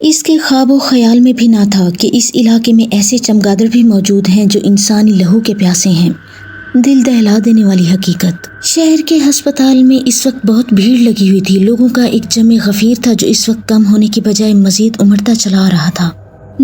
اس کے خواب و خیال میں بھی نہ تھا کہ اس علاقے میں ایسے چمگادڑ بھی موجود ہیں جو انسانی لہو کے پیاسے ہیں۔ دل دہلا دینے والی حقیقت۔ شہر کے ہسپتال میں اس وقت بہت بھیڑ لگی ہوئی تھی۔ لوگوں کا ایک جمع غفیر تھا جو اس وقت کم ہونے کی بجائے مزید امڑتا چلا آ رہا تھا۔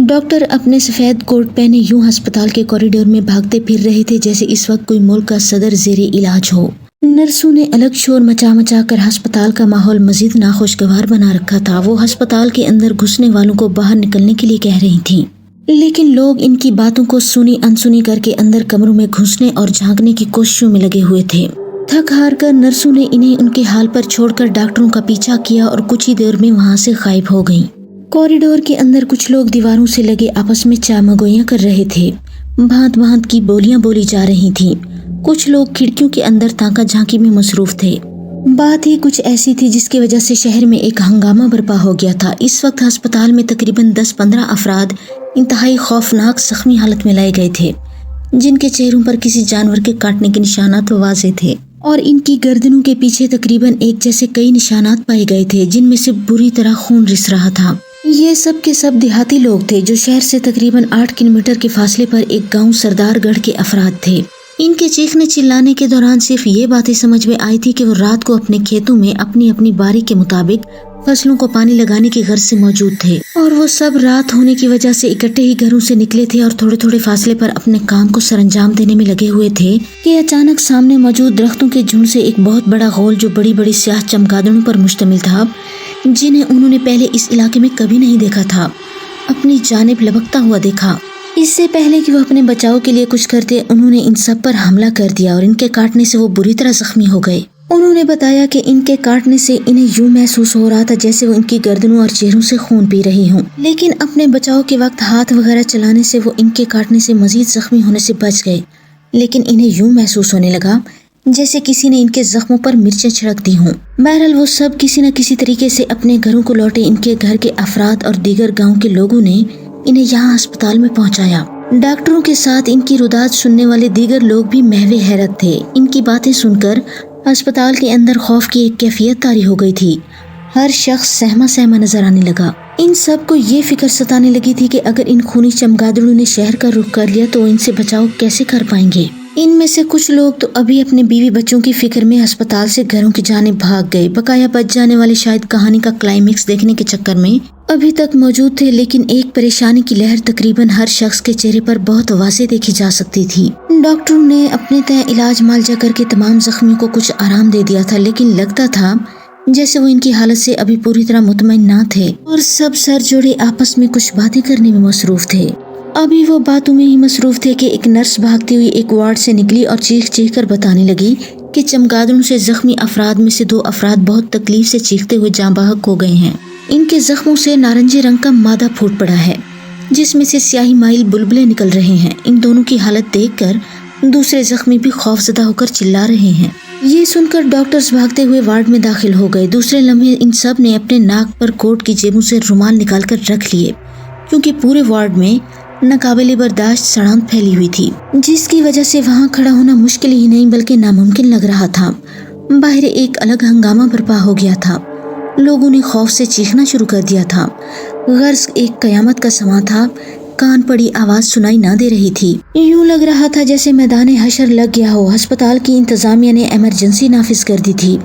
ڈاکٹر اپنے سفید کوٹ پہنے یوں ہسپتال کے کوریڈور میں بھاگتے پھر رہے تھے جیسے اس وقت کوئی ملک کا صدر زیر علاج ہو۔ نرسوں نے الگ شور مچا مچا کر ہسپتال کا ماحول مزید ناخوشگوار بنا رکھا تھا۔ وہ ہسپتال کے اندر گھسنے والوں کو باہر نکلنے کے لیے کہہ رہی تھیں، لیکن لوگ ان کی باتوں کو سنی انسنی کر کے اندر کمروں میں گھسنے اور جھانکنے کی کوششوں میں لگے ہوئے تھے۔ تھک ہار کر نرسوں نے انہیں ان کے حال پر چھوڑ کر ڈاکٹروں کا پیچھا کیا اور کچھ ہی دیر میں وہاں سے غائب ہو گئیں۔ کوریڈور کے اندر کچھ لوگ دیواروں سے لگے آپس میں چامگوئیاں کر رہے تھے۔ بھانت بھانت کی بولیاں بولی جا رہی تھیں۔ کچھ لوگ کھڑکیوں کے اندر تانکا جھانکی میں مصروف تھے۔ بات ہی کچھ ایسی تھی جس کی وجہ سے شہر میں ایک ہنگامہ برپا ہو گیا تھا۔ اس وقت ہسپتال میں تقریباً 10-15 افراد انتہائی خوفناک زخمی حالت میں لائے گئے تھے، جن کے چہروں پر کسی جانور کے کاٹنے کے نشانات واضح تھے، اور ان کی گردنوں کے پیچھے تقریباً ایک جیسے کئی نشانات پائے گئے تھے جن میں سے بری طرح خون رس رہا تھا۔ یہ سب کے سب دیہاتی لوگ تھے جو شہر سے تقریباً 8 کلومیٹر کے فاصلے پر ایک گاؤں سردار گڑھ کے افراد تھے۔ ان کے چیخنے چلانے کے دوران صرف یہ باتیں سمجھ میں آئی تھی کہ وہ رات کو اپنے کھیتوں میں اپنی اپنی باری کے مطابق فصلوں کو پانی لگانے کی غرض سے موجود تھے، اور وہ سب رات ہونے کی وجہ سے اکٹھے ہی گھروں سے نکلے تھے اور تھوڑے تھوڑے فاصلے پر اپنے کام کو سر انجام دینے میں لگے ہوئے تھے کہ اچانک سامنے موجود درختوں کے جھنڈ سے ایک بہت بڑا غول جو بڑی بڑی سیاہ چمگادڑوں پر مشتمل تھا، جنہیں انہوں نے پہلے اس علاقے میں کبھی نہیں دیکھا تھا، اپنی جانب لپکتا ہوا دیکھا۔ اس سے پہلے کہ وہ اپنے بچاؤ کے لیے کچھ کرتے، انہوں نے ان سب پر حملہ کر دیا اور ان کے کاٹنے سے وہ بری طرح زخمی ہو گئے۔ انہوں نے بتایا کہ ان کے کاٹنے سے انہیں یوں محسوس ہو رہا تھا جیسے وہ ان کی گردنوں اور چہروں سے خون پی رہی ہوں، لیکن اپنے بچاؤ کے وقت ہاتھ وغیرہ چلانے سے وہ ان کے کاٹنے سے مزید زخمی ہونے سے بچ گئے، لیکن انہیں یوں محسوس ہونے لگا جیسے کسی نے ان کے زخموں پر مرچیں چھڑک دی ہوں۔ بہرحال وہ سب کسی نہ کسی طریقے سے اپنے گھروں کو لوٹے۔ ان کے گھر کے افراد اور دیگر گاؤں کے لوگوں نے انہیں یہاں ہسپتال میں پہنچایا۔ ڈاکٹروں کے ساتھ ان کی رداد سننے والے دیگر لوگ بھی محو حیرت تھے۔ ان کی باتیں سن کر ہسپتال کے اندر خوف کی ایک کیفیت طاری ہو گئی تھی۔ ہر شخص سہما سہما نظر آنے لگا۔ ان سب کو یہ فکر ستانے لگی تھی کہ اگر ان خونی چمگادڑوں نے شہر کا رخ کر لیا تو ان سے بچاؤ کیسے کر پائیں گے۔ ان میں سے کچھ لوگ تو ابھی اپنے بیوی بچوں کی فکر میں ہسپتال سے گھروں کی جانب بھاگ گئے۔ بقایا بچ جانے والے شاید کہانی کا کلائمیکس دیکھنے کے چکر میں ابھی تک موجود تھے، لیکن ایک پریشانی کی لہر تقریباً ہر شخص کے چہرے پر بہت واضح دیکھی جا سکتی تھی۔ ڈاکٹروں نے اپنے تئیں علاج معالجہ کر کے تمام زخمیوں کو کچھ آرام دے دیا تھا، لیکن لگتا تھا جیسے وہ ان کی حالت سے ابھی پوری طرح مطمئن نہ تھے، اور سب سر جوڑے آپس میں کچھ باتیں کرنے میں مصروف تھے۔ ابھی وہ باتوں میں ہی مصروف تھے کہ ایک نرس بھاگتی ہوئی ایک وارڈ سے نکلی اور چیخ چیخ کر بتانے لگی کہ چمگادڑوں سے زخمی افراد میں سے 2 افراد بہت تکلیف سے چیختے ہوئے جاں بحق ہو گئے ہیں۔ ان کے زخموں سے نارنجی رنگ کا مادہ پھوٹ پڑا ہے جس میں سے سیاہی مائل بلبلے نکل رہے ہیں۔ ان دونوں کی حالت دیکھ کر دوسرے زخمی بھی خوف زدہ ہو کر چلا رہے ہیں۔ یہ سن کر ڈاکٹرز بھاگتے ہوئے وارڈ میں داخل ہو گئے۔ دوسرے لمحے ان سب نے اپنے ناک پر کوٹ کی جیبوں سے رومال نکال کر رکھ لیے، کیونکہ پورے وارڈ میں ناقابل برداشت سڑانت پھیلی ہوئی تھی، جس کی وجہ سے وہاں کھڑا ہونا مشکل ہی نہیں بلکہ ناممکن لگ رہا تھا۔ باہر ایک الگ ہنگامہ برپا ہو گیا تھا۔ لوگوں نے خوف سے چیخنا شروع کر دیا تھا۔ غرض ایک قیامت کا سماں تھا۔ کان پڑی آواز سنائی نہ دے رہی تھی۔ یوں لگ رہا تھا جیسے میدان حشر لگ گیا ہو۔ ہسپتال کی انتظامیہ نے ایمرجنسی نافذ کر دی تھی۔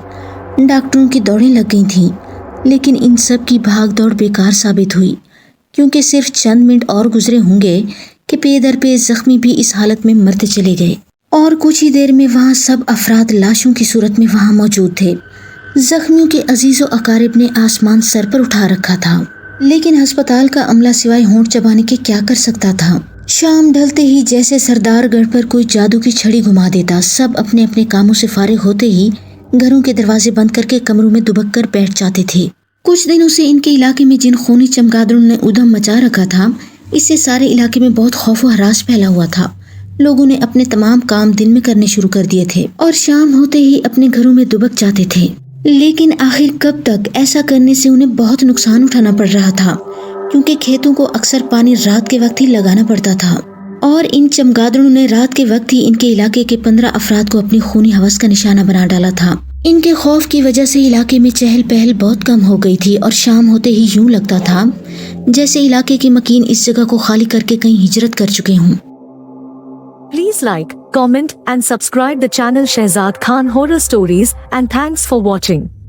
ڈاکٹروں کی دوڑیں لگ گئی تھیں، لیکن ان سب کی بھاگ دوڑ بیکار ثابت ہوئی، کیونکہ صرف چند منٹ اور گزرے ہوں گے کہ پے در پے زخمی بھی اس حالت میں مرتے چلے گئے، اور کچھ ہی دیر میں وہاں سب افراد لاشوں کی صورت میں وہاں موجود تھے۔ زخمیوں کے عزیز و اقارب نے آسمان سر پر اٹھا رکھا تھا، لیکن ہسپتال کا عملہ سوائے ہونٹ چبانے کے کیا کر سکتا تھا۔ شام ڈھلتے ہی جیسے سردار گڑھ پر کوئی جادو کی چھڑی گھما دیتا، سب اپنے اپنے کاموں سے فارغ ہوتے ہی گھروں کے دروازے بند کر کے کمروں میں دبک کر بیٹھ جاتے تھے۔ کچھ دنوں سے ان کے علاقے میں جن خونی چمگادڑوں نے ادھم مچا رکھا تھا، اس سے سارے علاقے میں بہت خوف و ہراس پھیلا ہوا تھا۔ لوگوں نے اپنے تمام کام دن میں کرنے شروع کر دیے تھے اور شام ہوتے ہی اپنے گھروں میں دبک جاتے تھے، لیکن آخر کب تک؟ ایسا کرنے سے انہیں بہت نقصان اٹھانا پڑ رہا تھا، کیونکہ کھیتوں کو اکثر پانی رات کے وقت ہی لگانا پڑتا تھا، اور ان چمگادڑوں نے رات کے وقت ہی ان کے علاقے کے 15 افراد کو اپنی خونی ہوس کا نشانہ بنا ڈالا تھا۔ ان کے خوف کی وجہ سے علاقے میں چہل پہل بہت کم ہو گئی تھی، اور شام ہوتے ہی یوں لگتا تھا جیسے علاقے کے مکین اس جگہ کو خالی کر کے کہیں ہجرت کر چکے ہوں۔ Please like, comment and subscribe the channel Shehzad Khan Horror Stories and thanks for watching.